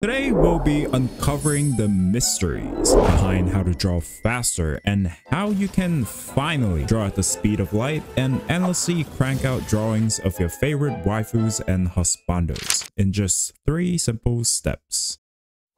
Today we'll be uncovering the mysteries behind how to draw faster and how you can finally draw at the speed of light and endlessly crank out drawings of your favorite waifus and husbandos in just 3 simple steps.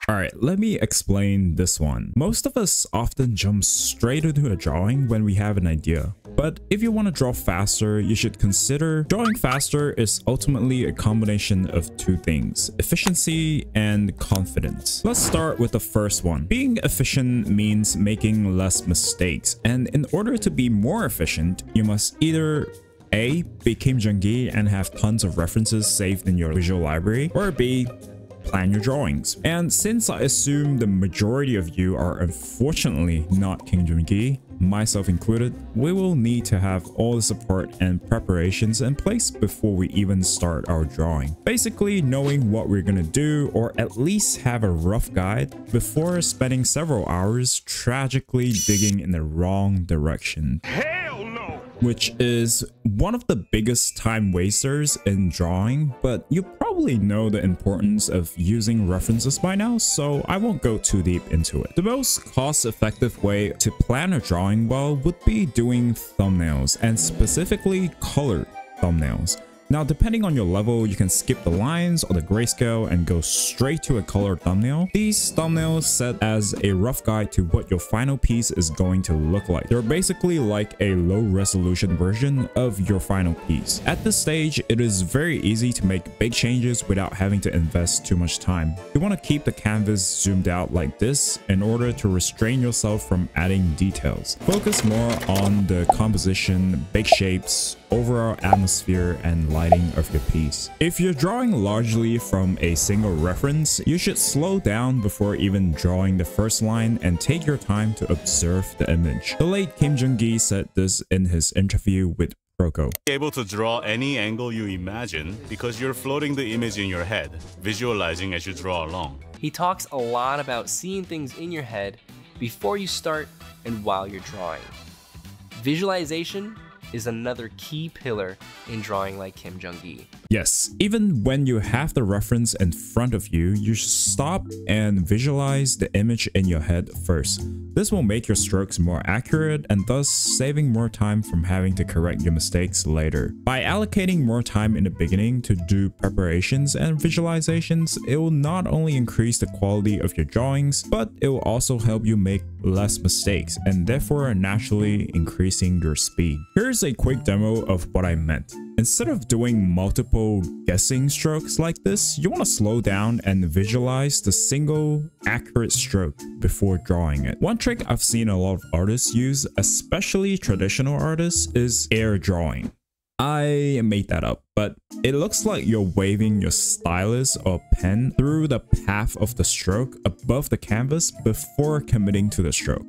Alright, let me explain this one. Most of us often jump straight into a drawing when we have an idea. But if you want to draw faster, you should consider drawing faster is ultimately a combination of 2 things, efficiency and confidence. Let's start with the first one. Being efficient means making less mistakes, and in order to be more efficient, you must either A. Be Kim Jong-gi and have tons of references saved in your visual library, or B. Plan your drawings. And since I assume the majority of you are unfortunately not Kim Jong-gi, myself included, we will need to have all the support and preparations in place before we even start our drawing. Basically, knowing what we're gonna do, or at least have a rough guide before spending several hours tragically digging in the wrong direction. Which is one of the biggest time wasters in drawing, but you probably know the importance of using references by now, so I won't go too deep into it. The most cost-effective way to plan a drawing well would be doing thumbnails, and specifically colored thumbnails. Now, depending on your level, you can skip the lines or the grayscale and go straight to a colored thumbnail. These thumbnails set as a rough guide to what your final piece is going to look like. They're basically like a low-resolution version of your final piece. At this stage, it is very easy to make big changes without having to invest too much time. You want to keep the canvas zoomed out like this in order to restrain yourself from adding details. Focus more on the composition, big shapes, overall atmosphere, and lighting of your piece. If you're drawing largely from a single reference, you should slow down before even drawing the first line and take your time to observe the image. The late Kim Jong-gi said this in his interview with Proko. Able to draw any angle you imagine because you're floating the image in your head, visualizing as you draw along. He talks a lot about seeing things in your head before you start and while you're drawing. Visualization is another key pillar in drawing like Kim Jong-gi. Yes, even when you have the reference in front of you, you should stop and visualize the image in your head first. This will make your strokes more accurate and thus saving more time from having to correct your mistakes later. By allocating more time in the beginning to do preparations and visualizations, it will not only increase the quality of your drawings, but it will also help you make less mistakes and therefore naturally increasing your speed. Here's a quick demo of what I meant. Instead of doing multiple guessing strokes like this, you want to slow down and visualize the single accurate stroke before drawing it. One trick I've seen a lot of artists use, especially traditional artists, is air drawing. I made that up, but it looks like you're waving your stylus or pen through the path of the stroke above the canvas before committing to the stroke.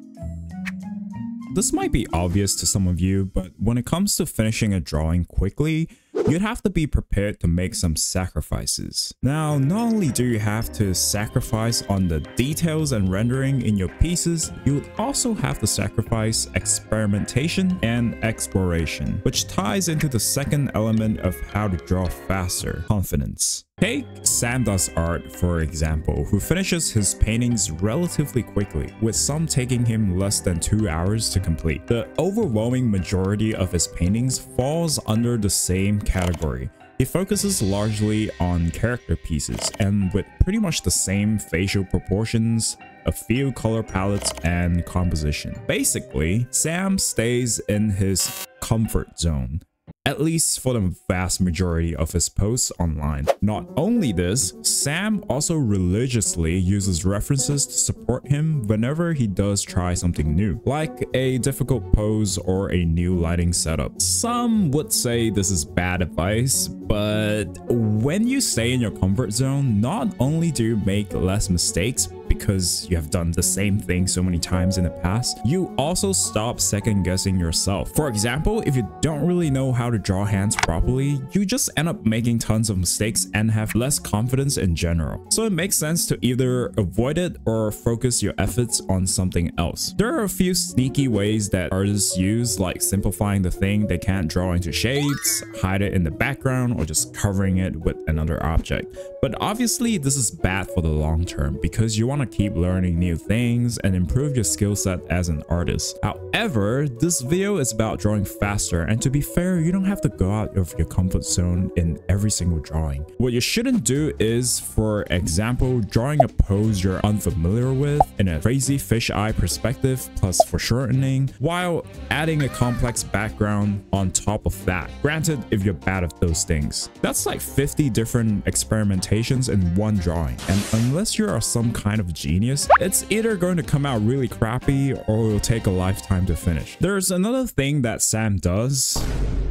This might be obvious to some of you, but when it comes to finishing a drawing quickly, you'd have to be prepared to make some sacrifices. Now, not only do you have to sacrifice on the details and rendering in your pieces, you would also have to sacrifice experimentation and exploration, which ties into the second element of how to draw faster: confidence. Take Sam Does Art, for example, who finishes his paintings relatively quickly, with some taking him less than 2 hours to complete. The overwhelming majority of his paintings falls under the same category. He focuses largely on character pieces, and with pretty much the same facial proportions, a few color palettes, and composition. Basically, Sam stays in his comfort zone, at least for the vast majority of his posts online. Not only this, Sam also religiously uses references to support him whenever he does try something new, like a difficult pose or a new lighting setup. Some would say this is bad advice, but when you stay in your comfort zone, not only do you make less mistakes because you have done the same thing so many times in the past, you also stop second guessing yourself. For example, if you don't really know how to draw hands properly, you just end up making tons of mistakes and have less confidence in general. So it makes sense to either avoid it or focus your efforts on something else. There are a few sneaky ways that artists use, like simplifying the thing they can't draw into shapes, hide it in the background, or just covering it with another object. But obviously this is bad for the long term because you want to keep learning new things and improve your skill set as an artist. However, this video is about drawing faster, and to be fair, you don't have to go out of your comfort zone in every single drawing. What you shouldn't do is, for example, drawing a pose you're unfamiliar with in a crazy fisheye perspective plus foreshortening, while adding a complex background on top of that. Granted, if you're bad at those things. That's like 50 different experimentations in one drawing, and unless you are some kind of genius, it's either going to come out really crappy or it will take a lifetime to finish. There's another thing that Sam does,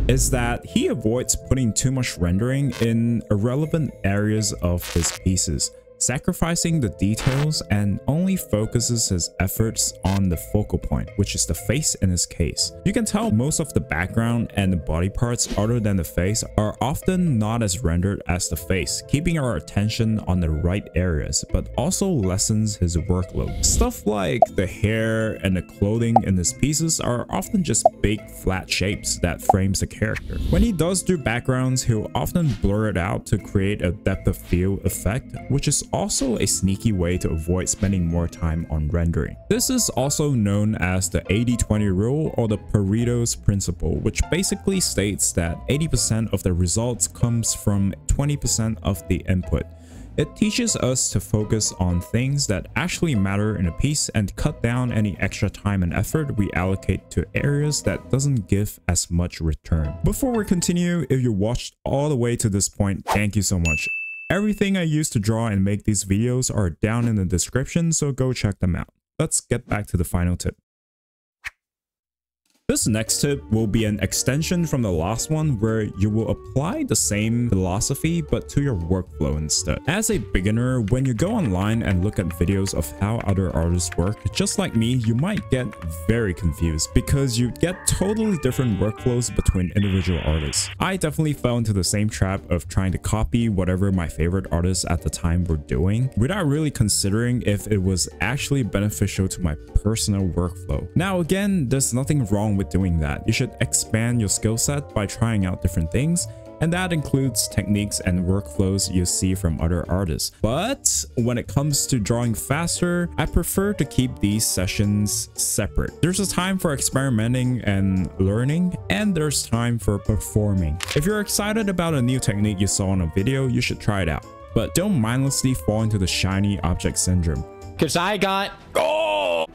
is that he avoids putting too much rendering in irrelevant areas of his pieces, sacrificing the details, and only focuses his efforts on the focal point, which is the face in his case. You can tell most of the background and the body parts other than the face are often not as rendered as the face, keeping our attention on the right areas, but also lessens his workload. Stuff like the hair and the clothing in his pieces are often just big flat shapes that frames the character. When he does do backgrounds, he'll often blur it out to create a depth of field effect, which is also a sneaky way to avoid spending more time on rendering. This is also known as the 80-20 rule, or the Pareto's principle, which basically states that 80% of the results comes from 20% of the input. It teaches us to focus on things that actually matter in a piece and cut down any extra time and effort we allocate to areas that doesn't give as much return. Before we continue, if you watched all the way to this point, thank you so much. Everything I use to draw and make these videos are down in the description, so go check them out. Let's get back to the final tip. This next tip will be an extension from the last one, where you will apply the same philosophy but to your workflow instead. As a beginner, when you go online and look at videos of how other artists work, just like me, you might get very confused because you get totally different workflows between individual artists. I definitely fell into the same trap of trying to copy whatever my favorite artists at the time were doing without really considering if it was actually beneficial to my personal workflow. Now again, there's nothing wrong with doing that. You should expand your skill set by trying out different things, and that includes techniques and workflows you see from other artists. But when it comes to drawing faster, I prefer to keep these sessions separate. There's a time for experimenting and learning, and there's time for performing. If you're excited about a new technique you saw in a video, you should try it out. But don't mindlessly fall into the shiny object syndrome. Cause I got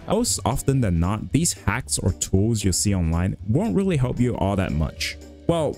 Most often than not, these hacks or tools you see online won't really help you all that much. Well,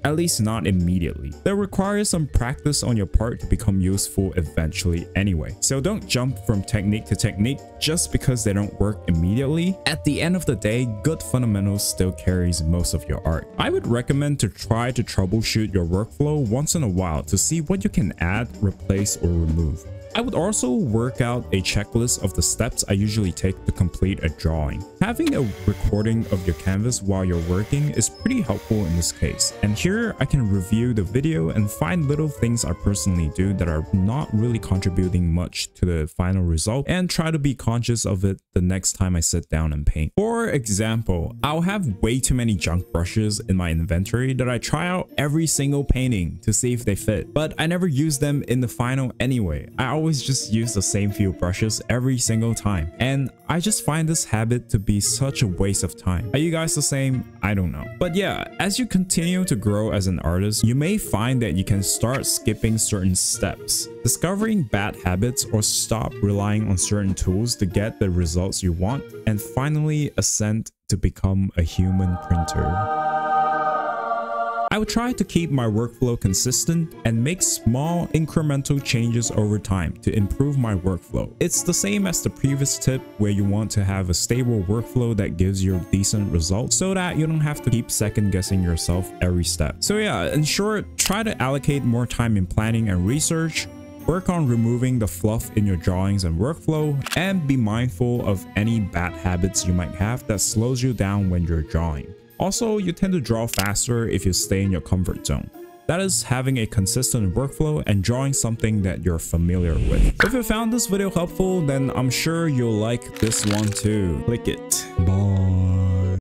at least not immediately. They require some practice on your part to become useful eventually anyway. So don't jump from technique to technique just because they don't work immediately. At the end of the day, good fundamentals still carries most of your art. I would recommend to try to troubleshoot your workflow once in a while to see what you can add, replace, or remove. I would also work out a checklist of the steps I usually take to complete a drawing. Having a recording of your canvas while you're working is pretty helpful in this case. And here I can review the video and find little things I personally do that are not really contributing much to the final result, and try to be conscious of it the next time I sit down and paint. For example, I'll have way too many junk brushes in my inventory that I try out every single painting to see if they fit, but I never use them in the final anyway. I always just use the same few brushes every single time, and I just find this habit to be such a waste of time. Are you guys the same? I don't know. But yeah, as you continue to grow as an artist, you may find that you can start skipping certain steps, discovering bad habits, or stop relying on certain tools to get the results you want, and finally ascend to become a human printer. I would try to keep my workflow consistent and make small incremental changes over time to improve my workflow. It's the same as the previous tip, where you want to have a stable workflow that gives you decent results so that you don't have to keep second guessing yourself every step. So yeah, in short, try to allocate more time in planning and research, Work on removing the fluff in your drawings and workflow, and be mindful of any bad habits you might have that slows you down when you're drawing. Also, you tend to draw faster if you stay in your comfort zone. That is having a consistent workflow and drawing something that you're familiar with. If you found this video helpful, then I'm sure you'll like this one too. Click it. Bye.